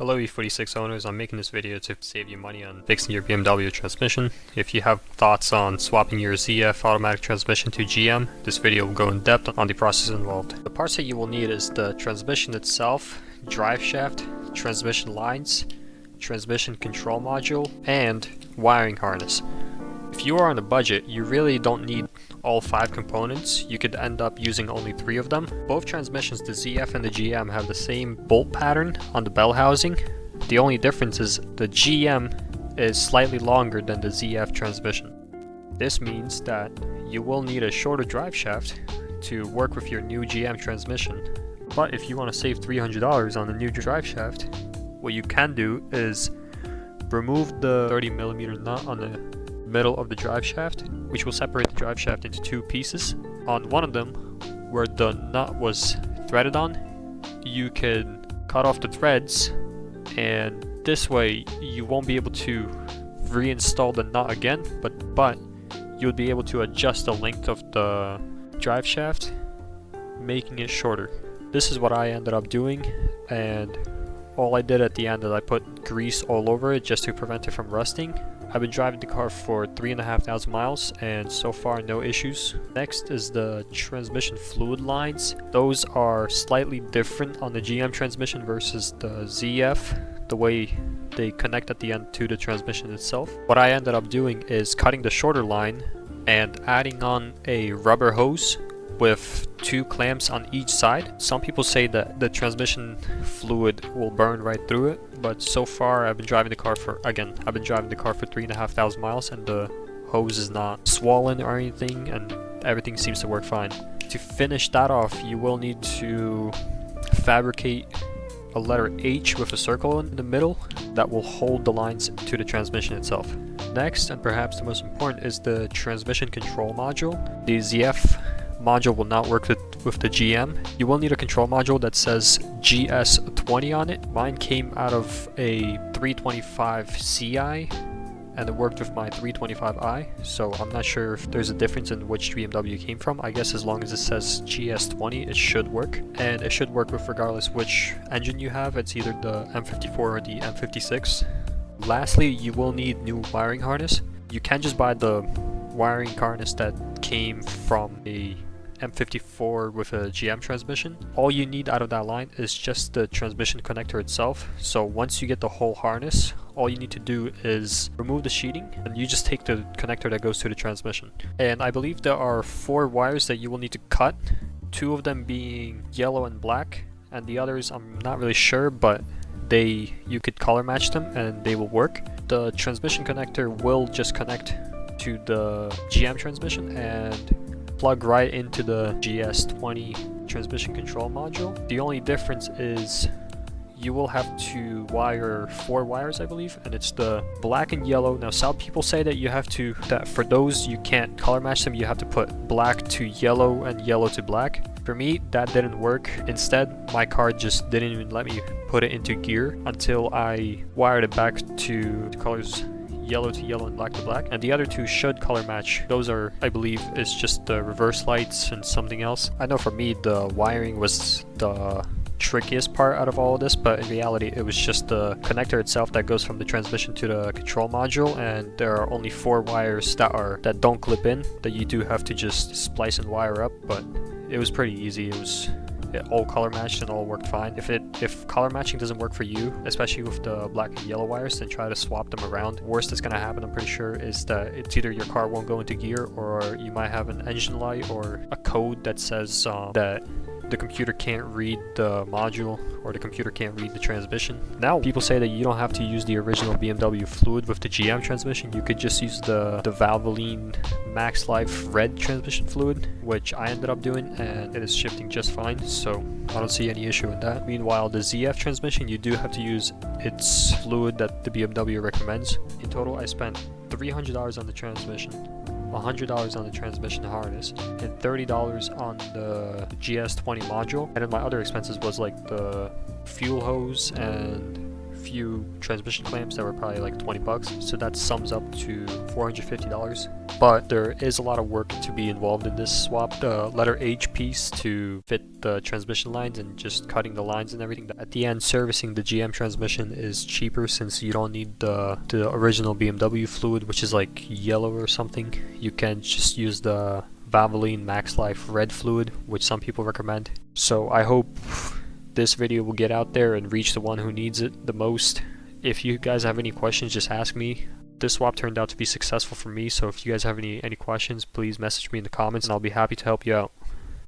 Hello E46 owners, I'm making this video to save you money on fixing your BMW transmission. If you have thoughts on swapping your ZF automatic transmission to GM, this video will go in depth on the process involved. The parts that you will need is the transmission itself, drive shaft, transmission lines, transmission control module, and wiring harness. If you are on a budget, you really don't need all 5 components. You could end up using only 3 of them. Both transmissions, the ZF and the GM, have the same bolt pattern on the bell housing. The only difference is the GM is slightly longer than the ZF transmission. This means that you will need a shorter drive shaft to work with your new GM transmission. But if you want to save $300 on the new drive shaft, what you can do is remove the 30mm nut on the middle of the drive shaft, which will separate the drive shaft into 2 pieces. On one of them, where the nut was threaded on, you can cut off the threads, and this way you won't be able to reinstall the nut again, but you'll be able to adjust the length of the drive shaft, making it shorter. This is what I ended up doing, and all I did at the end is I put grease all over it just to prevent it from rusting. I've been driving the car for 3,500 miles and so far no issues. Next is the transmission fluid lines. Those are slightly different on the GM transmission versus the ZF, the way they connect at the end to the transmission itself. What I ended up doing is cutting the shorter line and adding on a rubber hose with 2 clamps on each side. Some people say that the transmission fluid will burn right through it, but so far I've been driving the car for 3,500 miles and the hose is not swollen or anything, and everything seems to work fine. To finish that off, you will need to fabricate a letter H with a circle in the middle that will hold the lines to the transmission itself. Next, and perhaps the most important, is the transmission control module. The ZF module will not work with the GM. You will need a control module that says GS20 on it. Mine came out of a 325 Ci and it worked with my 325i, so I'm not sure if there's a difference in which BMW it came from. I guess as long as it says GS20 it should work, and it should work with regardless which engine you have. It's either the M54 or the M56. Lastly, you will need new wiring harness. You can just buy the wiring harness that came from a M54 with a GM transmission. All you need out of that line is just the transmission connector itself. So once you get the whole harness, all you need to do is remove the sheeting and you just take the connector that goes to the transmission. And I believe there are 4 wires that you will need to cut, 2 of them being yellow and black, and the others I'm not really sure, but you could color match them and they will work. The transmission connector will just connect to the GM transmission and plug right into the GS20 transmission control module. The only difference is you will have to wire 4 wires, I believe, and it's the black and yellow. Now some people say that for those you can't color match them, you have to put black to yellow and yellow to black. For me, that didn't work. Instead, my car just didn't even let me put it into gear until I wired it back to colors yellow to yellow and black to black, and the other 2 should color match. Those are, I believe, is just the reverse lights and something else. I know for me the wiring was the trickiest part out of all of this, but in reality it was just the connector itself that goes from the transmission to the control module, and there are only 4 wires that don't clip in, that you do have to just splice and wire up. But it was pretty easy. It all color matched and all worked fine. If color matching doesn't work for you, especially with the black and yellow wires, then try to swap them around. Worst that's gonna happen, I'm pretty sure, is that it's either your car won't go into gear, or you might have an engine light or a code that says that the computer can't read the module, or the computer can't read the transmission. Now, people say that you don't have to use the original BMW fluid with the GM transmission. You could just use the Valvoline Max Life red transmission fluid, which I ended up doing, and it is shifting just fine, so I don't see any issue with that. Meanwhile, the ZF transmission, you do have to use its fluid that the BMW recommends. In total, I spent $300 on the transmission, $100 on the transmission harness, and $30 on the GS20 module. And then my other expenses was like the fuel hose and few transmission clamps that were probably like 20 bucks, so that sums up to $450. But there is a lot of work to be involved in this swap. The letter H piece to fit the transmission lines and just cutting the lines and everything. At the end, servicing the GM transmission is cheaper since you don't need the original BMW fluid, which is like yellow or something. You can just use the Valvoline Max Life red fluid, which some people recommend. So I hope this video will get out there and reach the one who needs it the most. If you guys have any questions, just ask me. This swap turned out to be successful for me, so if you guys have any questions, please message me in the comments and I'll be happy to help you out.